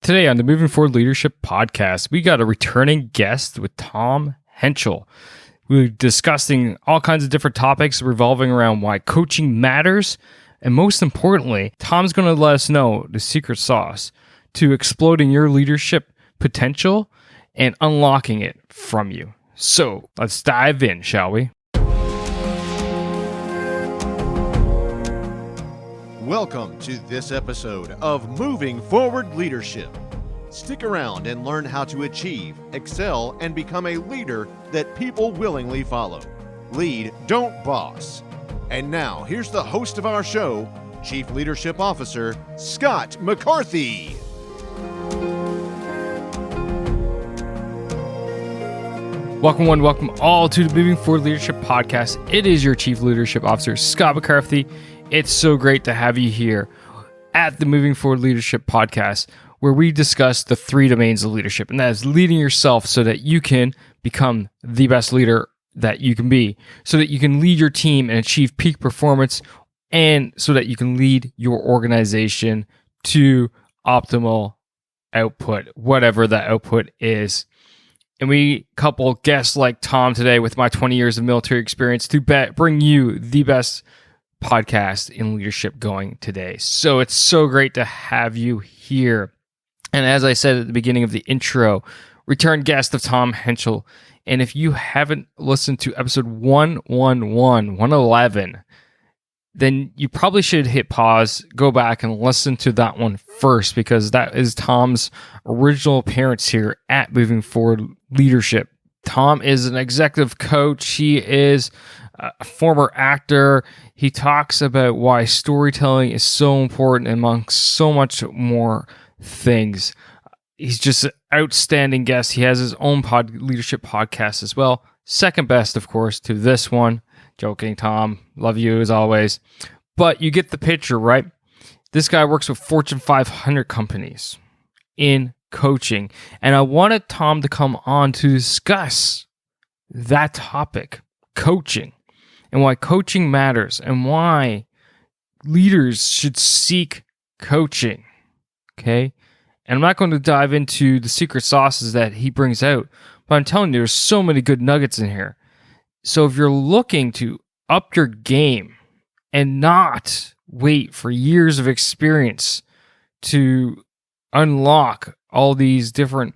Today on the Moving Forward Leadership Podcast, we got a returning guest with Tom Henschel. We're discussing all kinds of different topics revolving around why coaching matters. And most importantly, Tom's going to let us know the secret sauce to exploding your leadership potential and unlocking it from you. So let's dive in, shall we? Welcome to this episode of Moving Forward Leadership. Stick around and learn how to achieve, excel, and become a leader that people willingly follow. Lead, don't boss. And now, here's the host of our show, Chief Leadership Officer, Scott McCarthy. Welcome all to the Moving Forward Leadership Podcast. It is your Chief Leadership Officer, Scott McCarthy. It's so great to have you here at the Moving Forward Leadership Podcast, where we discuss the three domains of leadership, and that is leading yourself so that you can become the best leader that you can be, so that you can lead your team and achieve peak performance, and so that you can lead your organization to optimal output, whatever that output is. And we couple guests like Tom today with my 20 years of military experience to bring you the best podcast in leadership going today. So it's so great to have you here. And as I said at the beginning of the intro, return guest of Tom Henschel. And if you haven't listened to episode 111, then you probably should hit pause, go back and listen to that one first, because that is Tom's original appearance here at Moving Forward Leadership. Tom is an executive coach. He is a former actor. He talks about why storytelling is so important amongst so much more things. He's just an outstanding guest. He has his own leadership podcast as well. Second best, of course, to this one. Joking, Tom. Love you as always. But you get the picture, right? This guy works with Fortune 500 companies in coaching. And I wanted Tom to come on to discuss that topic, coaching, and why coaching matters and why leaders should seek coaching. Okay? And I'm not going to dive into the secret sauces that he brings out, but I'm telling you, there's so many good nuggets in here. So if you're looking to up your game and not wait for years of experience to unlock all these different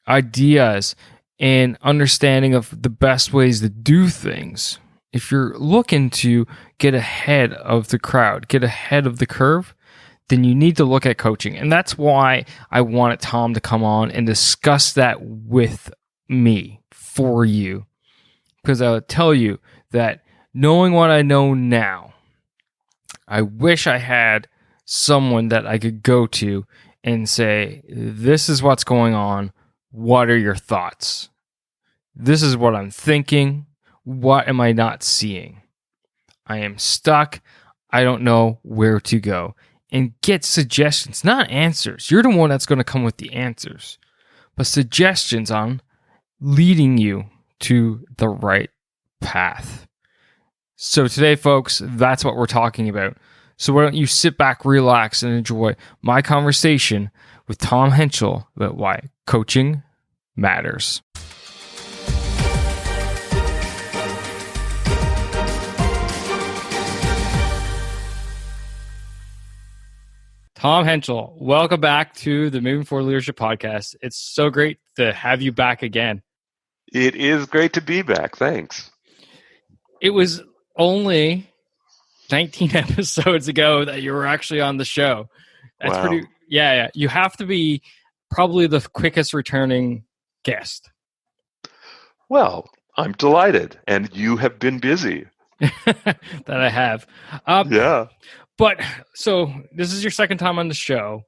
ideas and understanding of the best ways to do things, if you're looking to get ahead of the crowd, get ahead of the curve, then you need to look at coaching. And that's why I wanted Tom to come on and discuss that with me for you. Because I'll tell you that knowing what I know now, I wish I had someone that I could go to and say, this is what's going on. What are your thoughts? This is what I'm thinking. What am I not seeing? I am stuck. I don't know where to go. And get suggestions, not answers. You're the one that's going to come with the answers, but suggestions on leading you to the right path. So today, folks, that's what we're talking about. So why don't you sit back, relax, and enjoy my conversation with Tom Henschel about why coaching matters. Tom Henschel, welcome back to the Moving Forward Leadership Podcast. It's so great to have you back again. It is great to be back. Thanks. It was only 19 episodes ago that you were actually on the show. That's wow. Pretty. Yeah. You have to be probably the quickest returning guest. Well, I'm delighted, and you have been busy. That I have. Yeah. But so this is your second time on the show.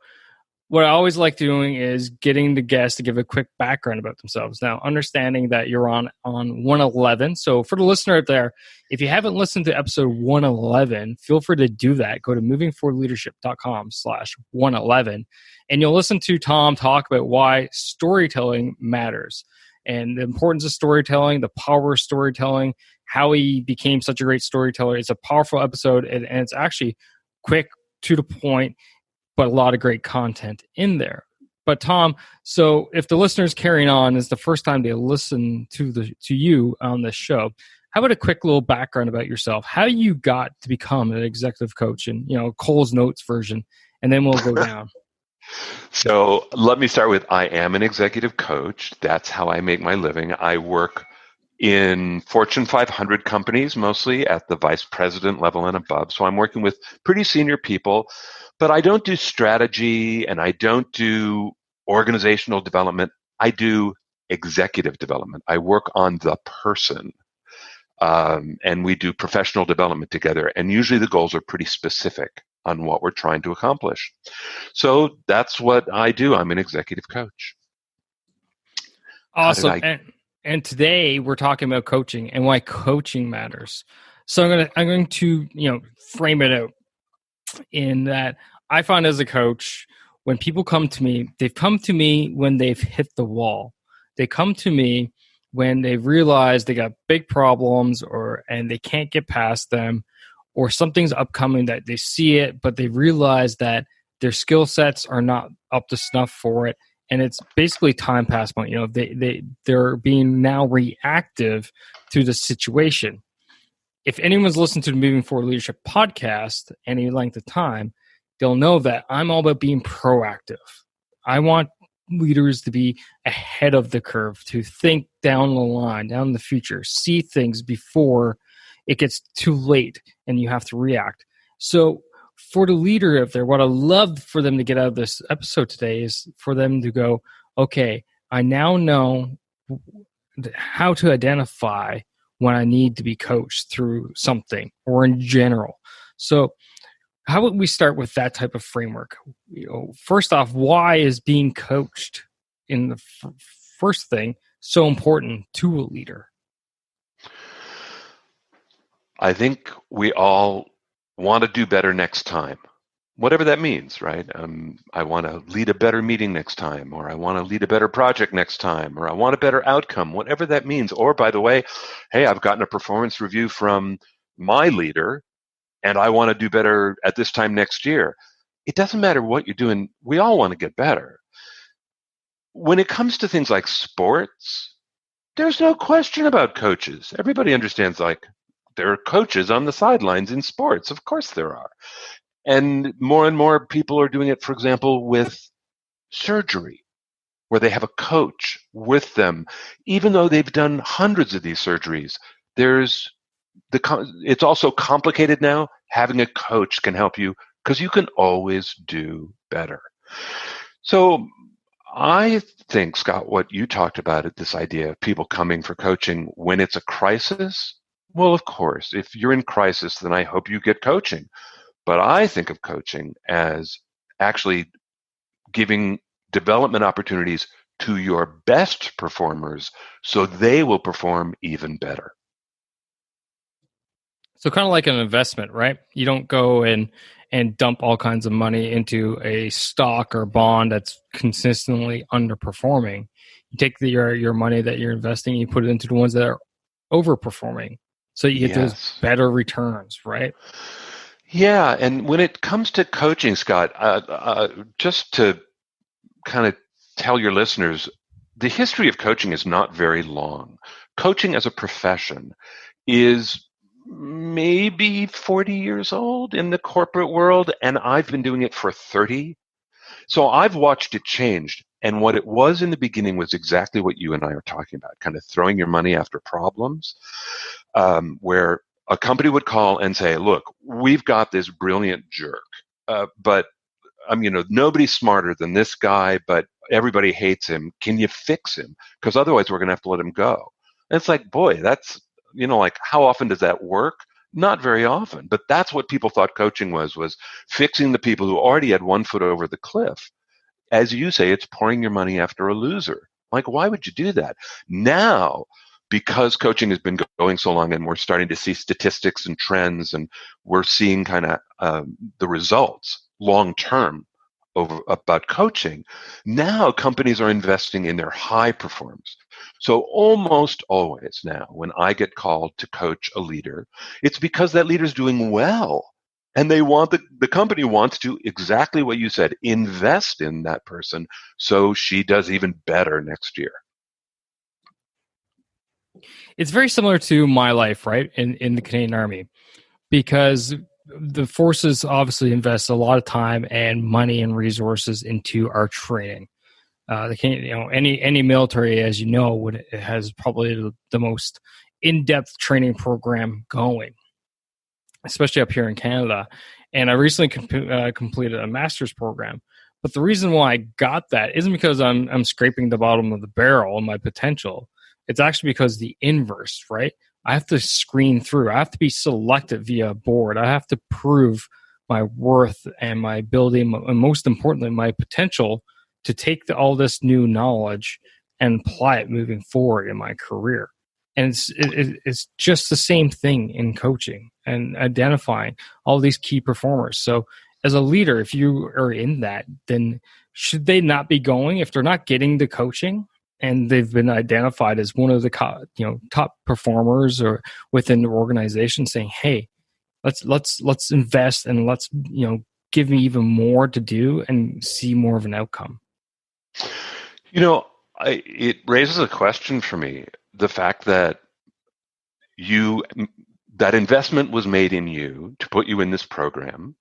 What I always like doing is getting the guests to give a quick background about themselves. Now, understanding that you're on 111. So for the listener out there, if you haven't listened to episode 111, feel free to do that. Go to movingforwardleadership.com/111, and you'll listen to Tom talk about why storytelling matters and the importance of storytelling, the power of storytelling, how he became such a great storyteller. It's a powerful episode, and it's actually quick, to the point, but a lot of great content in there. But Tom, so if the listeners carrying on is the first time they listen to you on this show, how about a quick little background about yourself? How you got to become an executive coach, and Cole's Notes version, and then we'll go down. So let me start with, I am an executive coach. That's how I make my living. I work in Fortune 500 companies, mostly at the vice president level and above. So I'm working with pretty senior people, but I don't do strategy and I don't do organizational development. I do executive development. I work on the person. And we do professional development together. And usually the goals are pretty specific on what we're trying to accomplish. So that's what I do. I'm an executive coach. Awesome. And today we're talking about coaching and why coaching matters. So I'm going to frame it out in that I find as a coach, when people come to me, they've come to me when they've hit the wall. They come to me when they realize they got big problems and they can't get past them, or something's upcoming that they see it, but they realize that their skill sets are not up to snuff for it. And it's basically time past point. They're being now reactive to the situation. If anyone's listened to the Moving Forward Leadership podcast any length of time, they'll know that I'm all about being proactive. I want leaders to be ahead of the curve, to think down the line, down the future, see things before it gets too late and you have to react. So for the leader out there, what I love for them to get out of this episode today is for them to go, okay, I now know how to identify when I need to be coached through something or in general. So how would we start with that type of framework? First off, why is being coached in the first thing so important to a leader? I think we all want to do better next time, whatever that means, right? I want to lead a better meeting next time, or I want to lead a better project next time, or I want a better outcome, whatever that means. Or, by the way, hey, I've gotten a performance review from my leader, and I want to do better at this time next year. It doesn't matter what you're doing. We all want to get better. When it comes to things like sports, there's no question about coaches. Everybody understands, like, there are coaches on the sidelines in sports. Of course there are. And more people are doing it, for example, with surgery, where they have a coach with them. Even though they've done hundreds of these surgeries, it's also complicated now. Having a coach can help you because you can always do better. So I think, Scott, what you talked about is this idea of people coming for coaching when it's a crisis. Well, of course, if you're in crisis, then I hope you get coaching. But I think of coaching as actually giving development opportunities to your best performers so they will perform even better. So kind of like an investment, right? You don't go and dump all kinds of money into a stock or bond that's consistently underperforming. You take your money that you're investing, you put it into the ones that are overperforming. So you get those better returns, right? Yeah, and when it comes to coaching, Scott, just to kind of tell your listeners, the history of coaching is not very long. Coaching as a profession is maybe 40 years old in the corporate world, and I've been doing it for 30. So I've watched it change. And what it was in the beginning was exactly what you and I are talking about, kind of throwing your money after problems, where a company would call and say, look, we've got this brilliant jerk, but nobody's smarter than this guy, but everybody hates him. Can you fix him? Because otherwise we're going to have to let him go. And it's like, boy, that's, like, how often does that work? Not very often. But that's what people thought coaching was fixing the people who already had one foot over the cliff. As you say, it's pouring your money after a loser. Like, why would you do that? Now, because coaching has been going so long and we're starting to see statistics and trends and we're seeing kind of the results long term about coaching, now companies are investing in their high performers. So almost always now when I get called to coach a leader, it's because that leader's doing well. And they want the company wants to exactly what you said, invest in that person so she does even better next year. It's very similar to my life, right, in the Canadian Army, because the forces obviously invest a lot of time and money and resources into our training. Any military, as you know, has probably the most in-depth training program going, especially up here in Canada. And I recently completed a master's program. But the reason why I got that isn't because I'm scraping the bottom of the barrel on my potential. It's actually because the inverse, right? I have to screen through. I have to be selected via a board. I have to prove my worth and my ability, and most importantly, my potential to take all this new knowledge and apply it moving forward in my career. And it's just the same thing in coaching and identifying all these key performers. So as a leader, if you are in that, then should they not be going if they're not getting the coaching and they've been identified as one of the top performers or within the organization, saying, "Hey, let's invest and let's give me even more to do and see more of an outcome." It raises a question for me. The fact that that investment was made in you to put you in this program.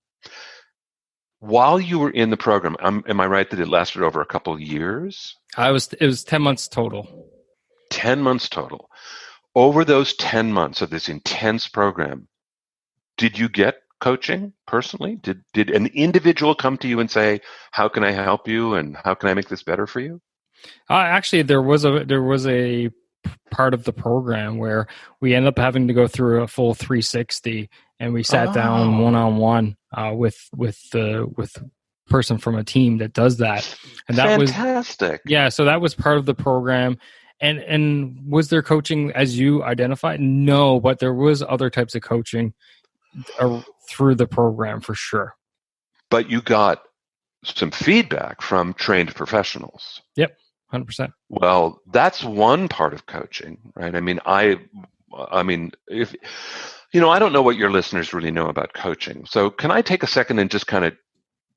While you were in the program, am I right that it lasted over a couple of years? It was 10 months total. 10 months total. Over those 10 months of this intense program, did you get coaching personally? Did an individual come to you and say, "How can I help you and how can I make this better for you?" Actually, there was a part of the program where we ended up having to go through a full 360, and we sat down one-on-one with the person from a team that does that, and that was fantastic. So that was part of the program. And was there coaching as you identified? No, but there was other types of coaching through the program for sure. But you got some feedback from trained professionals. Yep. 100%. Well, that's one part of coaching, right? I mean, if I don't know what your listeners really know about coaching. So can I take a second and just kind of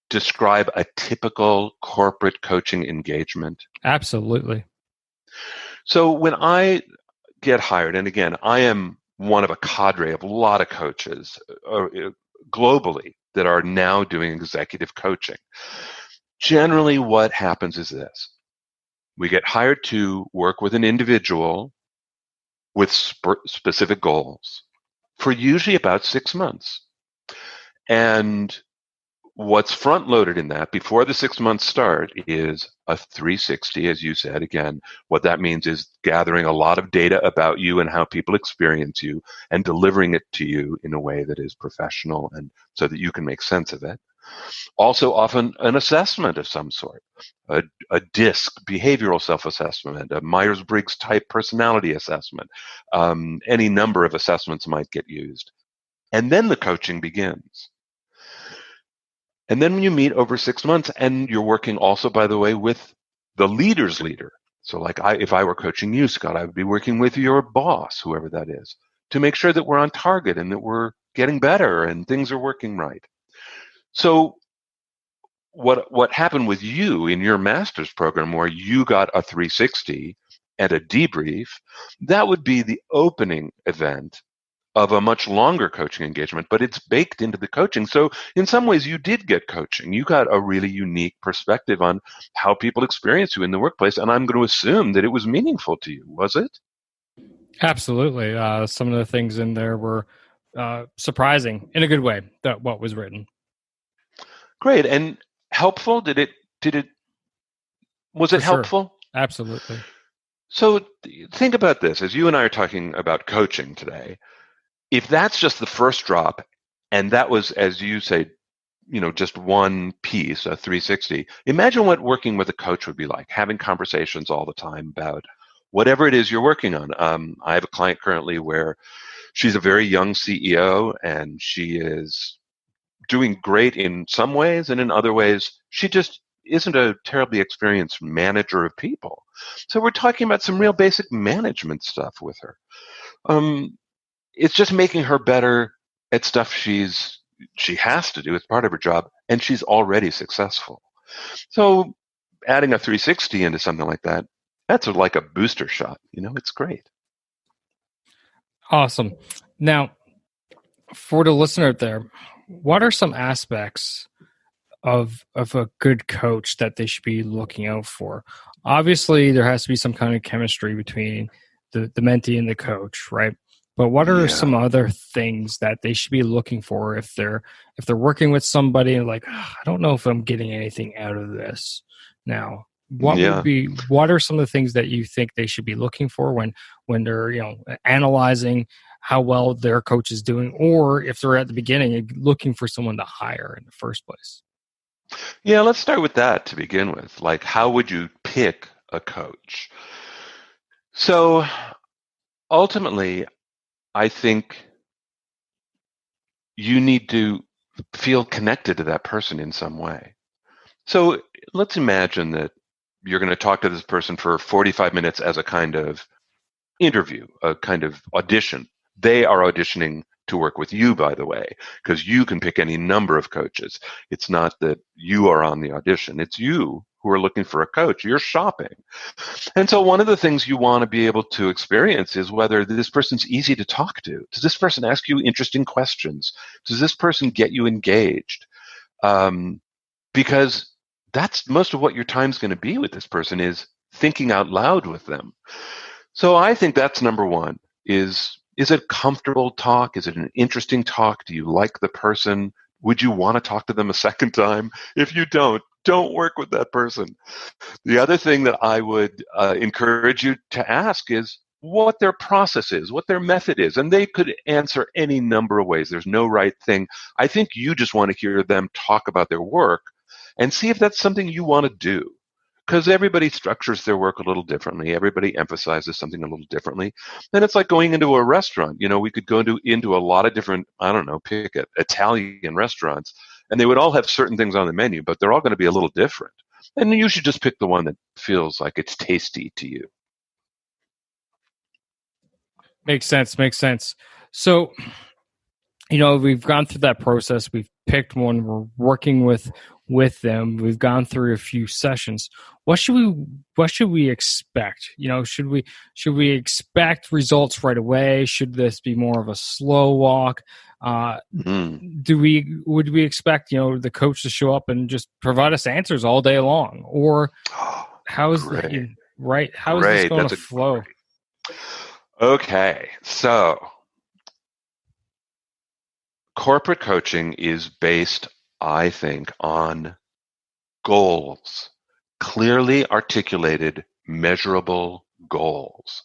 describe a typical corporate coaching engagement? Absolutely. So when I get hired, and again, I am one of a cadre of a lot of coaches globally that are now doing executive coaching. Generally, what happens is this. We get hired to work with an individual with specific goals for usually about 6 months. And what's front loaded in that before the 6 months start is a 360, as you said. Again, what that means is gathering a lot of data about you and how people experience you and delivering it to you in a way that is professional and so that you can make sense of it. Also, often an assessment of some sort, a DISC, behavioral self-assessment, a Myers-Briggs type personality assessment. Any number of assessments might get used. And then the coaching begins. And then when you meet over 6 months, and you're working also, by the way, with the leader's leader. So like if I were coaching you, Scott, I would be working with your boss, whoever that is, to make sure that we're on target and that we're getting better and things are working right. So what happened with you in your master's program where you got a 360 and a debrief, that would be the opening event of a much longer coaching engagement, but it's baked into the coaching. So in some ways you did get coaching. You got a really unique perspective on how people experience you in the workplace, and I'm going to assume that it was meaningful to you, was it? Absolutely. Some of the things in there were surprising in a good way, that what was written. Great. And helpful? Was it helpful? Sure. Absolutely. So think about this. As you and I are talking about coaching today, if that's just the first drop, and that was, as you say, just one piece, a 360, imagine what working with a coach would be like, having conversations all the time about whatever it is you're working on. I have a client currently where she's a very young CEO, and she is doing great in some ways, and in other ways, she just isn't a terribly experienced manager of people. So we're talking about some real basic management stuff with her. It's just making her better at stuff she's she has to do. It's part of her job, and she's already successful. So adding a 360 into something like that, that's like a booster shot. It's great. Awesome. Now, for the listener out there, what are some aspects of a good coach that they should be looking out for? Obviously, there has to be some kind of chemistry between the mentee and the coach, right? But what are some other things that they should be looking for if they're working with somebody and like, I don't know if I'm getting anything out of this now? What are some of the things that you think they should be looking for when they're analyzing how well their coach is doing, or if they're at the beginning and looking for someone to hire in the first place? Yeah, let's start with that to begin with. Like, how would you pick a coach? So ultimately, I think you need to feel connected to that person in some way. So let's imagine that you're going to talk to this person for 45 minutes as a kind of interview, a kind of audition. They are auditioning to work with you, by the way, because you can pick any number of coaches. It's not that you are on the audition. It's you who are looking for a coach. You're shopping. And so one of the things you want to be able to experience is whether this person's easy to talk to. Does this person ask you interesting questions? Does this person get you engaged? Because that's most of what your time's going to be with this person, is thinking out loud with them. So I think that's number one. Is it comfortable talk? Is it an interesting talk? Do you like the person? Would you want to talk to them a second time? If you don't work with that person. The other thing that I would encourage you to ask is what their process is, what their method is. And they could answer any number of ways. There's no right thing. I think you just want to hear them talk about their work and see if that's something you want to do. Because everybody structures their work a little differently. Everybody emphasizes something a little differently. And it's like going into a restaurant. We could go into a lot of different, pick it, Italian restaurants, and they would all have certain things on the menu, but they're all going to be a little different. And you should just pick the one that feels like it's tasty to you. Makes sense. So, we've gone through that process. We've picked one. We're working with them. We've gone through a few sessions. What should we expect? Should we expect results right away? Should this be more of a slow walk? Would we expect the coach to show up and just provide us answers all day long, or how is that, right? How is this going to flow? Okay, so corporate coaching is based, I think, on goals, clearly articulated, measurable goals.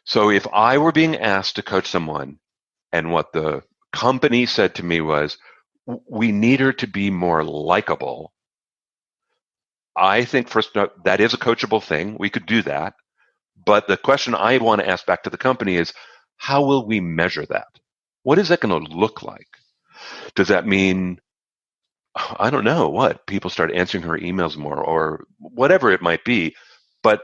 So if I were being asked to coach someone and what the company said to me was, we need her to be more likable, I think first, that is a coachable thing. We could do that. But the question I want to ask back to the company is, how will we measure that? What is that going to look like? Does that mean, I don't know, what? People start answering her emails more or whatever it might be. But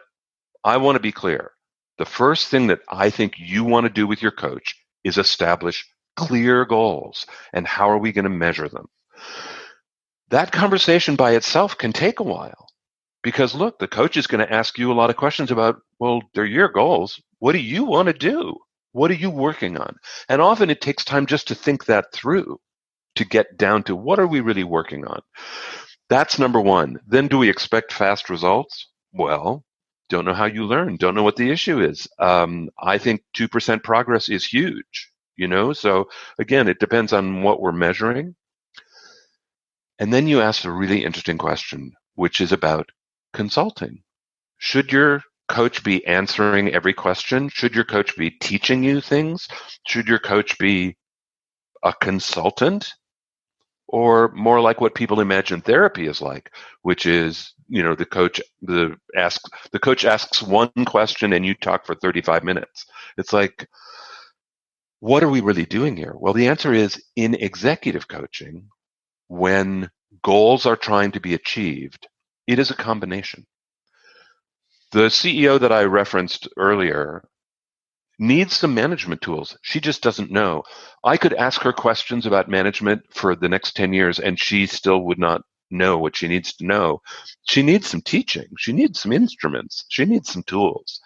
I want to be clear. The first thing that I think you want to do with your coach is establish clear goals. And how are we going to measure them? That conversation by itself can take a while. Because look, the coach is going to ask you a lot of questions about, well, they're your goals. What do you want to do? What are you working on? And often it takes time just to think that through, to get down to what are we really working on? That's number one. Then do we expect fast results? Well, don't know how you learn. Don't know what the issue is. I think 2% progress is huge, So again, it depends on what we're measuring. And then you ask a really interesting question, which is about consulting. Should your coach be answering every question? Should your coach be teaching you things? Should your coach be a consultant? Or more like what people imagine therapy is like, which is, the coach asks one question and you talk for 35 minutes. It's like, what are we really doing here? Well, the answer is, in executive coaching, when goals are trying to be achieved, it is a combination. The CEO that I referenced earlier, needs some management tools. She just doesn't know. I could ask her questions about management for the next 10 years, and she still would not know what she needs to know. She needs some teaching. She needs some instruments. She needs some tools.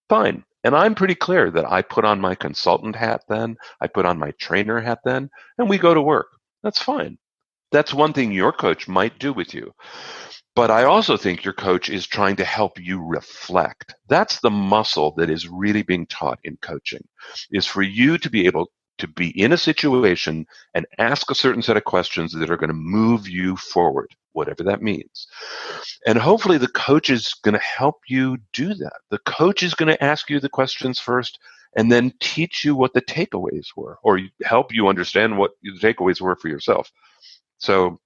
Fine. And I'm pretty clear that I put on my consultant hat then, I put on my trainer hat then, and we go to work. That's fine. That's one thing your coach might do with you. But I also think your coach is trying to help you reflect. That's the muscle that is really being taught in coaching, is for you to be able to be in a situation and ask a certain set of questions that are going to move you forward, whatever that means. And hopefully the coach is going to help you do that. The coach is going to ask you the questions first and then teach you what the takeaways were, or help you understand what the takeaways were for yourself. So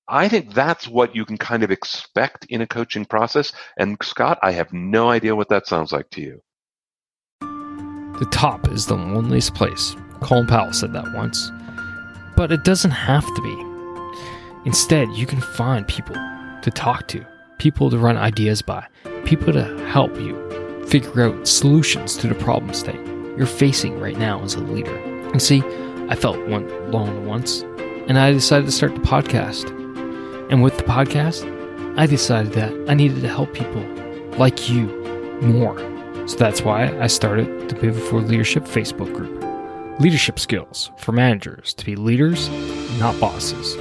I think that's what you can kind of expect in a coaching process. And Scott, I have no idea what that sounds like to you. The top is the loneliest place. Colin Powell said that once. But it doesn't have to be. Instead, you can find people to talk to, people to run ideas by, people to help you figure out solutions to the problems that you're facing right now as a leader. And see, I felt alone once, and I decided to start the podcast. And with the podcast, I decided that I needed to help people like you more. So that's why I started the Moving Forward Leadership Facebook group. Leadership skills for managers to be leaders, not bosses.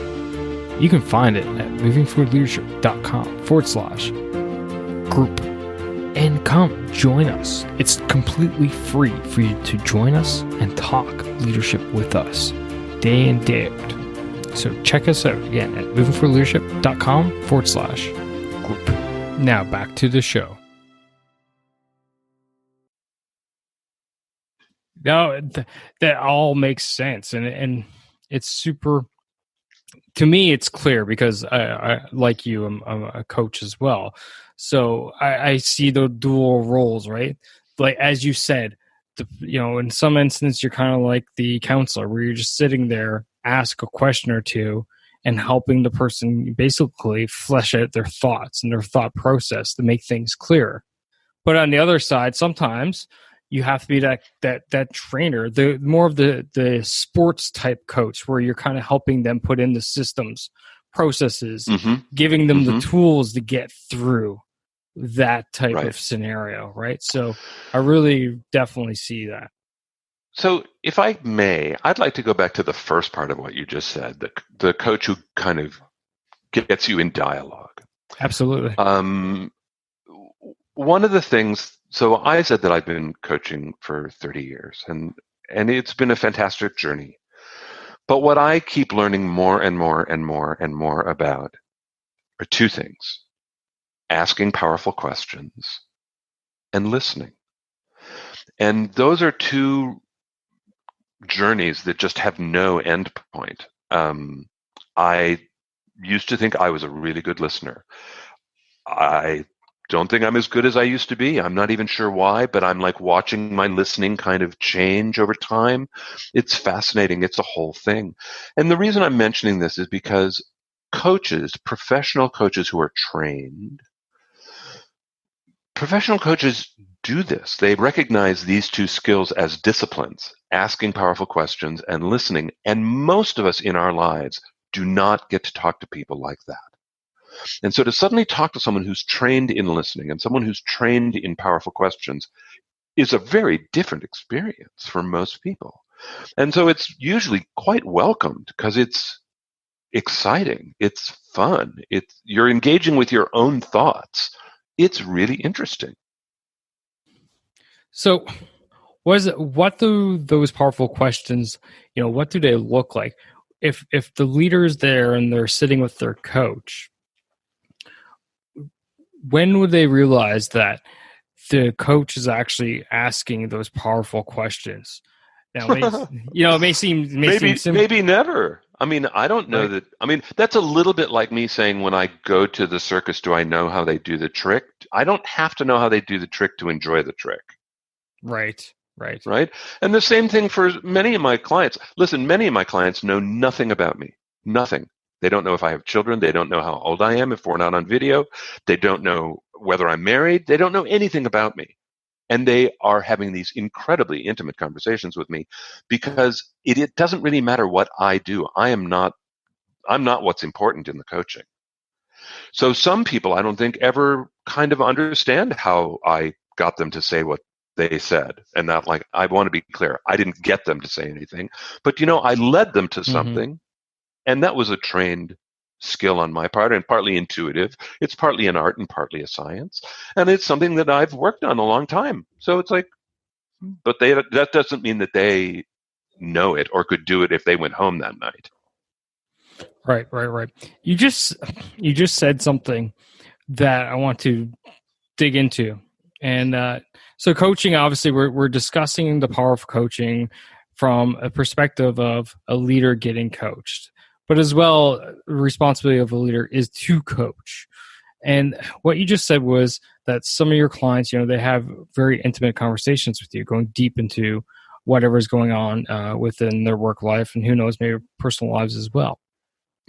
You can find it at movingforwardleadership.com/group. And come join us. It's completely free for you to join us and talk leadership with us day in, day out. So check us out again at movingforwardleadership.com/group. Now back to the show. No, that all makes sense, and it's super. To me, it's clear because I like you, I'm a coach as well. So I see the dual roles, right? Like as you said, in some instances you're kind of like the counselor, where you're just sitting there, ask a question or two, and helping the person basically flesh out their thoughts and their thought process to make things clearer. But on the other side, sometimes you have to be that trainer, the more of the sports type coach, where you're kind of helping them put in the systems, processes, giving them the tools to get through that type of scenario, right? So I really definitely see that. So if I may, I'd like to go back to the first part of what you just said, the coach who kind of gets you in dialogue. Absolutely. One of the things, so I said that I've been coaching for 30 years, and it's been a fantastic journey. But what I keep learning more and more and more and more about are two things: asking powerful questions and listening. And those are two journeys that just have no end point. I used to think I was a really good listener. I don't think I'm as good as I used to be. I'm not even sure why, but I'm like watching my listening kind of change over time. It's fascinating. It's a whole thing. And the reason I'm mentioning this is because coaches, professional coaches who are trained, professional coaches do this. They recognize these two skills as disciplines, asking powerful questions and listening. And most of us in our lives do not get to talk to people like that. And so to suddenly talk to someone who's trained in listening and someone who's trained in powerful questions is a very different experience for most people. And so it's usually quite welcomed because it's exciting. It's fun. You're engaging with your own thoughts. It's really interesting. So what do those powerful questions, what do they look like? If the leader's there and they're sitting with their coach, when would they realize that the coach is actually asking those powerful questions? Now, it may seem simple. Maybe never. I mean, I don't know that. I mean, that's a little bit like me saying when I go to the circus, do I know how they do the trick? I don't have to know how they do the trick to enjoy the trick. Right. And the same thing for many of my clients. Listen, many of my clients know nothing about me. Nothing. They don't know if I have children. They don't know how old I am if we're not on video. They don't know whether I'm married. They don't know anything about me. And they are having these incredibly intimate conversations with me because it doesn't really matter what I do. I'm not what's important in the coaching. So some people I don't think ever kind of understand how I got them to say what they said. And that, like, I want to be clear, I didn't get them to say anything, but I led them to something, and that was a trained skill on my part and partly intuitive. It's partly an art and partly a science, and it's something that I've worked on a long time. So it's like, but that doesn't mean that they know it or could do it if they went home that night. Right. You just said something that I want to dig into, and so coaching. Obviously, we're discussing the power of coaching from a perspective of a leader getting coached, but as well, the responsibility of a leader is to coach. And what you just said was that some of your clients, they have very intimate conversations with you, going deep into whatever's going on within their work life, and who knows, maybe personal lives as well.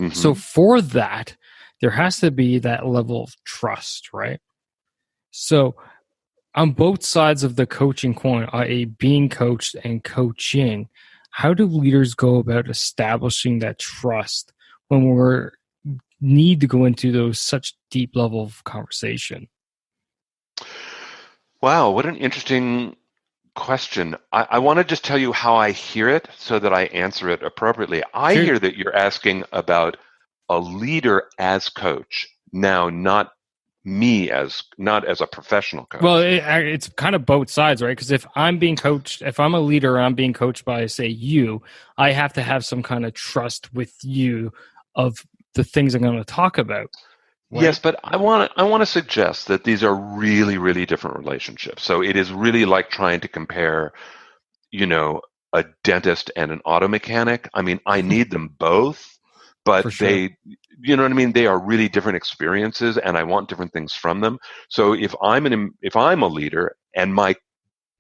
Mm-hmm. So for that, there has to be that level of trust, right? So on both sides of the coaching coin, i.e. being coached and coaching, how do leaders go about establishing that trust when we're need to go into those such deep level of conversation? Wow, what an interesting question. I want to just tell you how I hear it so that I answer it appropriately. I hear that you're asking about a leader as coach. Now, not as a professional coach. Well, it's kind of both sides, right? Because if I'm being coached, if I'm a leader and I'm being coached by, say, you, I have to have some kind of trust with you of the things I'm going to talk about. Right? Yes, but I want to suggest that these are really, really different relationships. So it is really like trying to compare, a dentist and an auto mechanic. I mean, I need them both, but sure. they, you know what I mean? They are really different experiences, and I want different things from them. So if I'm a leader and my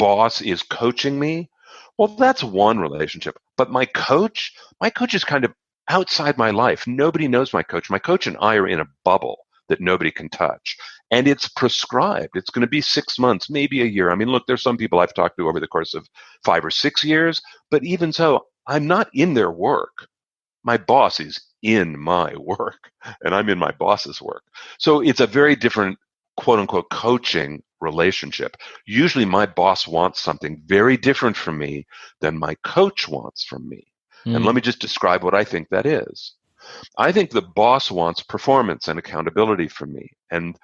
boss is coaching me, well, that's one relationship. But my coach is kind of outside my life. Nobody knows my coach. My coach and I are in a bubble that nobody can touch. And it's prescribed. It's going to be 6 months, maybe a year. I mean, look, there's some people I've talked to over the course of 5 or 6 years, but even so, I'm not in their work. My boss is in my work, and I'm in my boss's work. So it's a very different, quote unquote, coaching relationship. Usually my boss wants something very different from me than my coach wants from me. And let me just describe what I think that is. I think the boss wants performance and accountability from me. And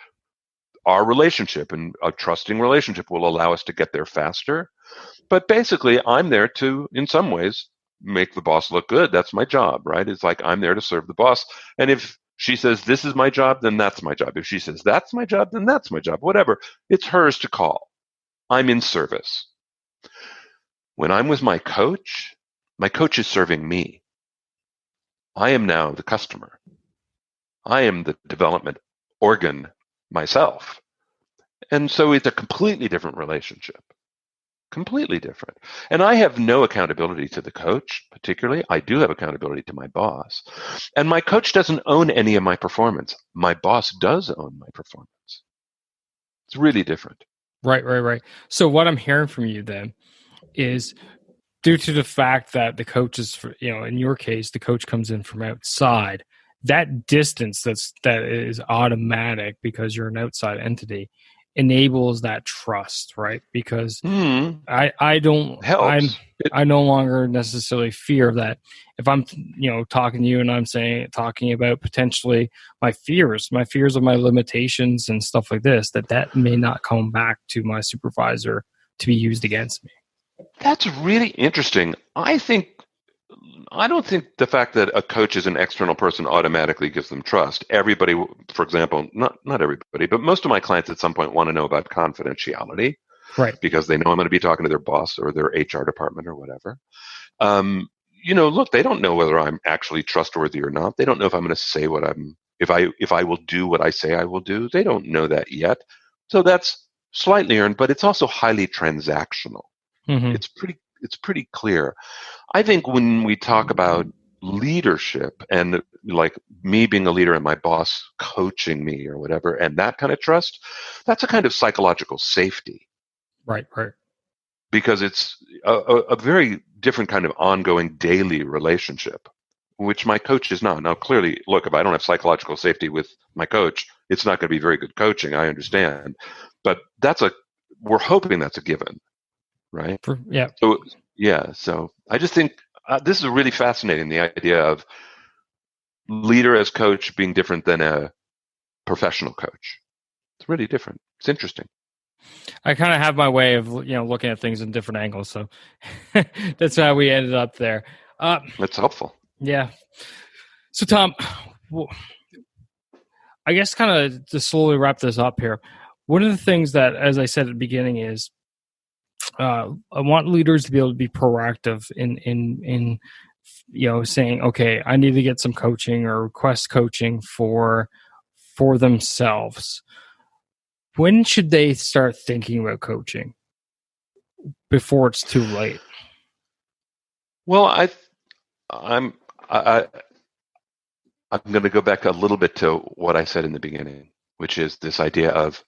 our relationship, and a trusting relationship, will allow us to get there faster. But basically, I'm there to, in some ways, make the boss look good. That's my job, right? It's like I'm there to serve the boss. And if she says, this is my job, then that's my job. If she says, that's my job, then that's my job. Whatever. It's hers to call. I'm in service. When I'm with my coach is serving me. I am now the customer. I am the development organ myself. And so it's a completely different relationship. Completely different. And I have no accountability to the coach, particularly. I do have accountability to my boss. And my coach doesn't own any of my performance. My boss does own my performance. It's really different. Right. So what I'm hearing from you then is, due to the fact that the coach is, in your case, the coach comes in from outside, that distance that is automatic because you're an outside entity enables that trust, right? Because I no longer necessarily fear that if I'm talking to you and I'm talking about potentially my fears of my limitations and stuff like this, that may not come back to my supervisor to be used against me. That's really interesting. I don't think the fact that a coach is an external person automatically gives them trust. Everybody, for example, not everybody, but most of my clients at some point want to know about confidentiality, right? Because they know I'm going to be talking to their boss or their HR department or whatever. Look, they don't know whether I'm actually trustworthy or not. They don't know if I'm going to say if I will do what I say I will do. They don't know that yet. So that's slightly earned, but it's also highly transactional. Mm-hmm. It's pretty clear. I think when we talk about leadership and like me being a leader and my boss coaching me or whatever, and that kind of trust, that's a kind of psychological safety. Right. because it's a very different kind of ongoing daily relationship, which my coach is not. Now, clearly, look, if I don't have psychological safety with my coach, it's not going to be very good coaching. I understand, but we're hoping that's a given, right? Yeah. So yeah, so I just think this is really fascinating. The idea of leader as coach being different than a professional coach. It's really different. It's interesting. I kind of have my way of looking at things in different angles, so that's how we ended up there. That's helpful. Yeah. So Tom, I guess kind of to slowly wrap this up here. One of the things that, as I said at the beginning, is I want leaders to be able to be proactive in saying, okay, I need to get some coaching or request coaching for themselves. When should they start thinking about coaching before it's too late? Well, I'm going to go back a little bit to what I said in the beginning, which is this idea of,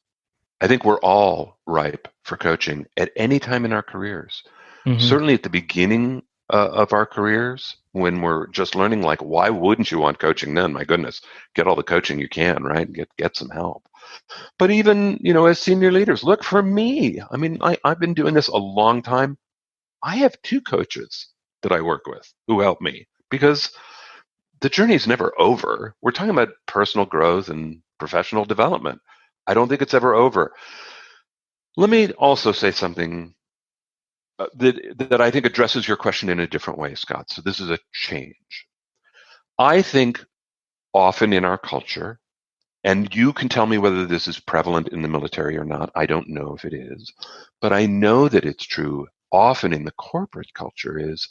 I think we're all ripe for coaching at any time in our careers. Mm-hmm. Certainly at the beginning of our careers, when we're just learning, like, why wouldn't you want coaching then? My goodness, get all the coaching you can, right? Get some help. But even, as senior leaders, look, for me, I mean, I've been doing this a long time. I have 2 coaches that I work with who help me, because the journey is never over. We're talking about personal growth and professional development. I don't think it's ever over. Let me also say something that I think addresses your question in a different way, Scott. So this is a change. I think often in our culture, and you can tell me whether this is prevalent in the military or not, I don't know if it is, but I know that it's true often in the corporate culture, is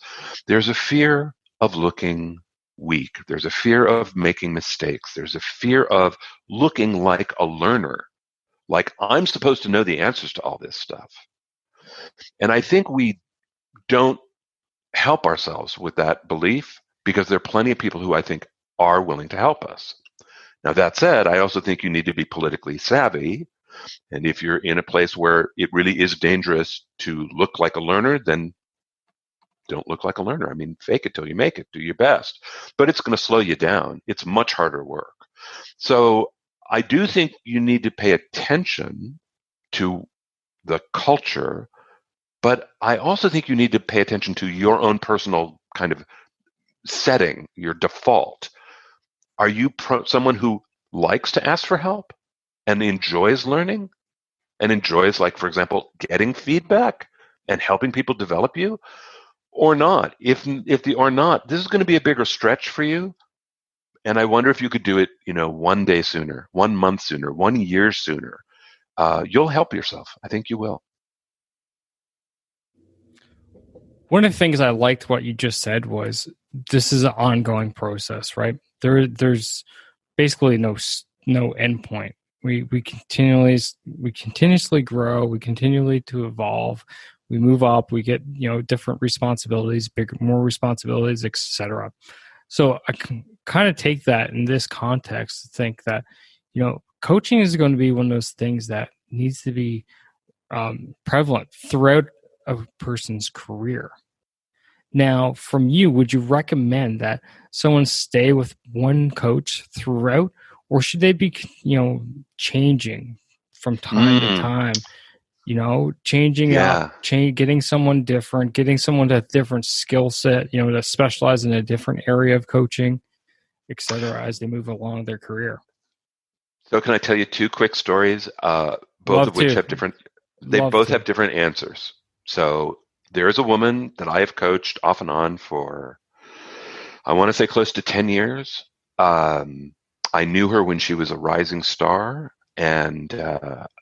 there's a fear of looking weak. There's a fear of making mistakes. There's a fear of looking like a learner, like I'm supposed to know the answers to all this stuff. And I think we don't help ourselves with that belief, because there are plenty of people who I think are willing to help us. Now, that said, I also think you need to be politically savvy. And if you're in a place where it really is dangerous to look like a learner, then don't look like a learner. I mean, fake it till you make it. Do your best. But it's going to slow you down. It's much harder work. So I do think you need to pay attention to the culture, but I also think you need to pay attention to your own personal kind of setting, your default. Are you someone who likes to ask for help and enjoys learning and enjoys, like, for example, getting feedback and helping people develop you, or not? If or not, this is going to be a bigger stretch for you. And I wonder if you could do it, 1 day sooner, 1 month sooner, 1 year sooner. You'll help yourself. I think you will. One of the things I liked what you just said was this is an ongoing process, right? There's basically no endpoint. We continuously grow. We continually to evolve. We move up. We get different responsibilities, more responsibilities, etc. So I can kind of take that in this context to think that coaching is going to be one of those things that needs to be prevalent throughout a person's career. Now, from you, would you recommend that someone stay with one coach throughout, or should they be, changing from time to time? Changing up, getting someone different, getting someone with a different skill set, to specialize in a different area of coaching, et cetera, as they move along their career. So, can I tell you 2 quick stories? Both of which have different. They both have different answers. So, there is a woman that I have coached off and on for, I want to say, close to 10 years. I knew her when she was a rising star, and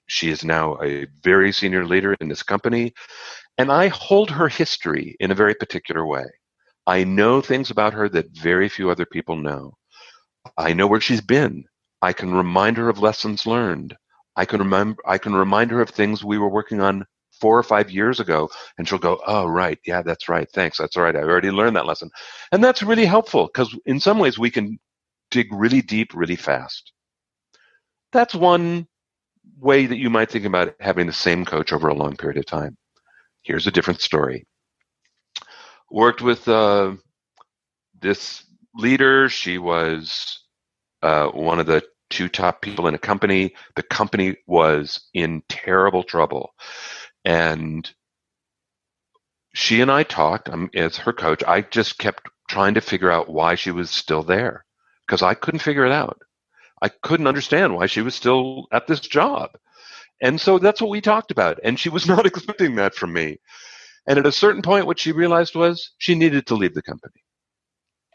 she is now a very senior leader in this company. And I hold her history in a very particular way. I know things about her that very few other people know. I know where she's been. I can remind her of lessons learned. I can remind her of things we were working on 4 or 5 years ago, and she'll go, "Oh, right, yeah, that's right, thanks, that's all right, I already learned that lesson." And that's really helpful, because in some ways we can dig really deep really fast. That's one way that you might think about having the same coach over a long period of time. Here's a different story. Worked with this leader. She was one of the 2 top people in a company. The company was in terrible trouble. And she and I talked as her coach. I just kept trying to figure out why she was still there because I couldn't figure it out. I couldn't understand why she was still at this job. And so that's what we talked about. And she was not expecting that from me. And at a certain point, what she realized was she needed to leave the company.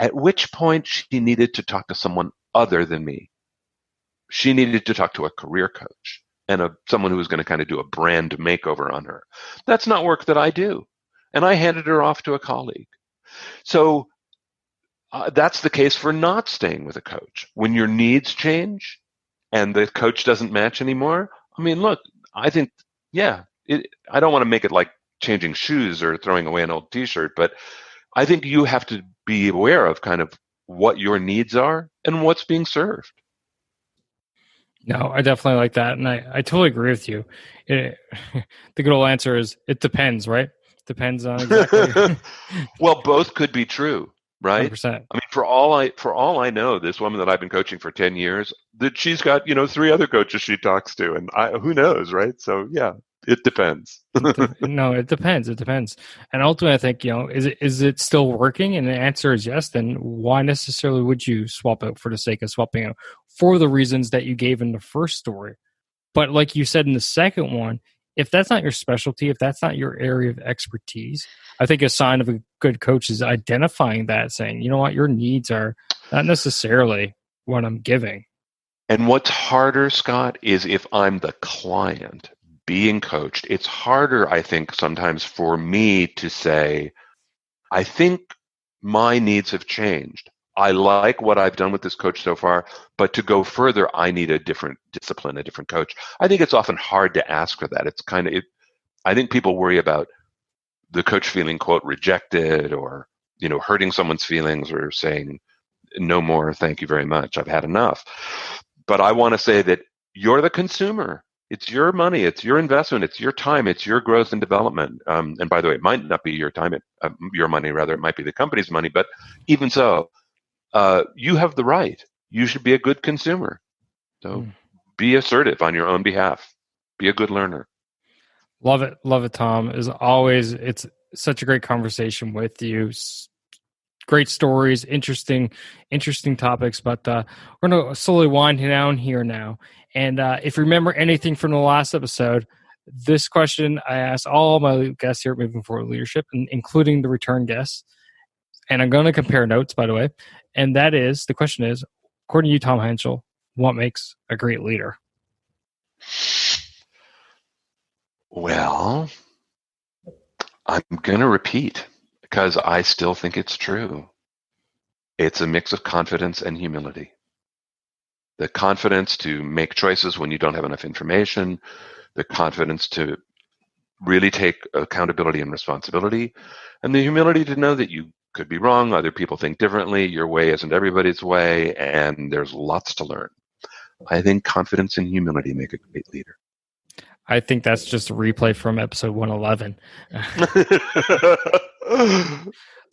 At which point she needed to talk to someone other than me. She needed to talk to a career coach and someone who was going to kind of do a brand makeover on her. That's not work that I do. And I handed her off to a colleague. So that's the case for not staying with a coach. When your needs change and the coach doesn't match anymore, I mean, look, I think, I don't want to make it like changing shoes or throwing away an old T-shirt, but I think you have to be aware of kind of what your needs are and what's being served. No, I definitely like that. And I totally agree with you. The good old answer is it depends, right? Depends on exactly. Well, both could be true, right? 100%. I mean, for all I know, this woman that I've been coaching for 10 years, that she's got, 3 other coaches she talks to, and who knows, right? So yeah, it depends. No, it depends. It depends. And ultimately, I think, is it still working? And the answer is yes. Then why necessarily would you swap out for the sake of swapping out for the reasons that you gave in the first story? But like you said in the second one, if that's not your specialty, if that's not your area of expertise, I think a sign of a good coach is identifying that, saying, you know what, your needs are not necessarily what I'm giving. And what's harder, Scott, is if I'm the client being coached, it's harder, I think, sometimes for me to say, I think my needs have changed. I like what I've done with this coach so far, but to go further, I need a different discipline, a different coach. I think it's often hard to ask for that. It's kind of, I think people worry about the coach feeling, quote, rejected or, hurting someone's feelings or saying, no more, thank you very much, I've had enough. But I want to say that you're the consumer. It's your money. It's your investment. It's your time. It's your growth and development. And by the way, it might not be your time, your money, rather. It might be the company's money. But even so, you have the right. You should be a good consumer. So be assertive on your own behalf. Be a good learner. Love it, Tom. As always, it's such a great conversation with you. Great stories, interesting topics. But we're going to slowly wind down here now. And if you remember anything from the last episode, this question I asked all my guests here at Moving Forward Leadership, including the return guests. And I'm going to compare notes, by the way. And that is, the question is, according to you, Tom Henschel, what makes a great leader? Well, I'm going to repeat because I still think it's true. It's a mix of confidence and humility. The confidence to make choices when you don't have enough information, the confidence to really take accountability and responsibility, and the humility to know that you could be wrong, other people think differently, your way isn't everybody's way, and there's lots to learn. I think confidence and humility make a great leader. I think that's just a replay from episode 111.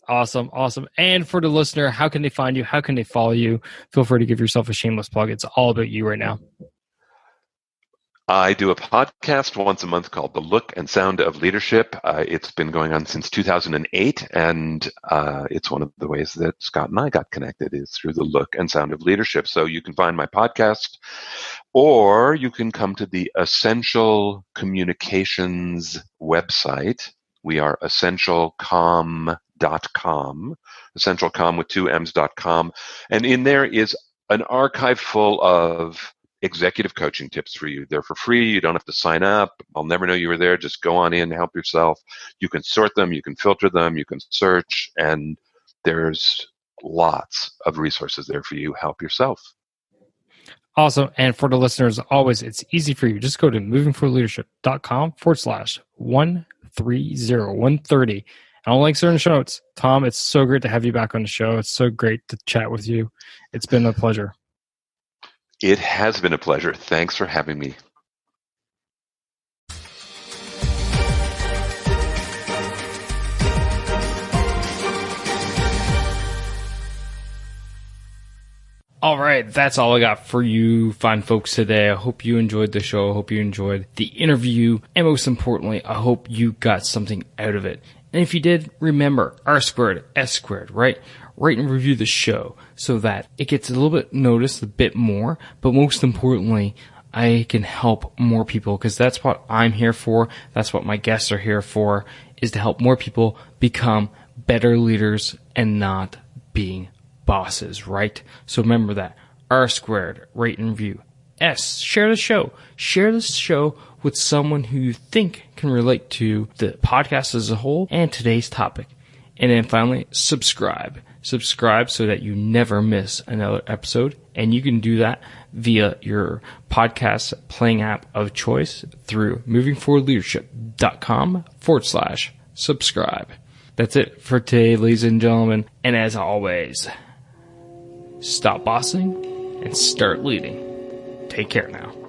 Awesome. And for the listener, how can they find you? How can they follow you? Feel free to give yourself a shameless plug. It's all about you right now. I do a podcast once a month called The Look and Sound of Leadership. It's been going on since 2008, and it's one of the ways that Scott and I got connected is through The Look and Sound of Leadership. So you can find my podcast, or you can come to the Essential Communications website. We are essentialcomm.com, essentialcomm with 2 M's.com, and in there is an archive full of executive coaching tips for you. They're for free. You don't have to sign up. I'll never know you were there. Just go on in, help yourself. You can sort them, you can filter them, you can search, and there's lots of resources there for you. Help yourself. Awesome. And for the listeners, always, it's easy for you. Just go to movingforwardleadership.com/130. And all links are in the show notes. Tom, it's so great to have you back on the show. It's so great to chat with you. It's been a pleasure. It has been a pleasure. Thanks for having me. All right, that's all I got for you fine folks today. I hope you enjoyed the show. I hope you enjoyed the interview. And most importantly, I hope you got something out of it. And if you did, remember, R squared, S squared, right? Rate and review the show so that it gets a little bit noticed, a bit more. But most importantly, I can help more people, because that's what I'm here for. That's what my guests are here for, is to help more people become better leaders and not being bosses, right? So remember that. R squared, rate and review. S, share the show. Share this show with someone who you think can relate to the podcast as a whole and today's topic. And then finally, subscribe. Subscribe so that you never miss another episode. And you can do that via your podcast playing app of choice through movingforwardleadership.com/subscribe. That's it for today, ladies and gentlemen. And as always, stop bossing and start leading. Take care now.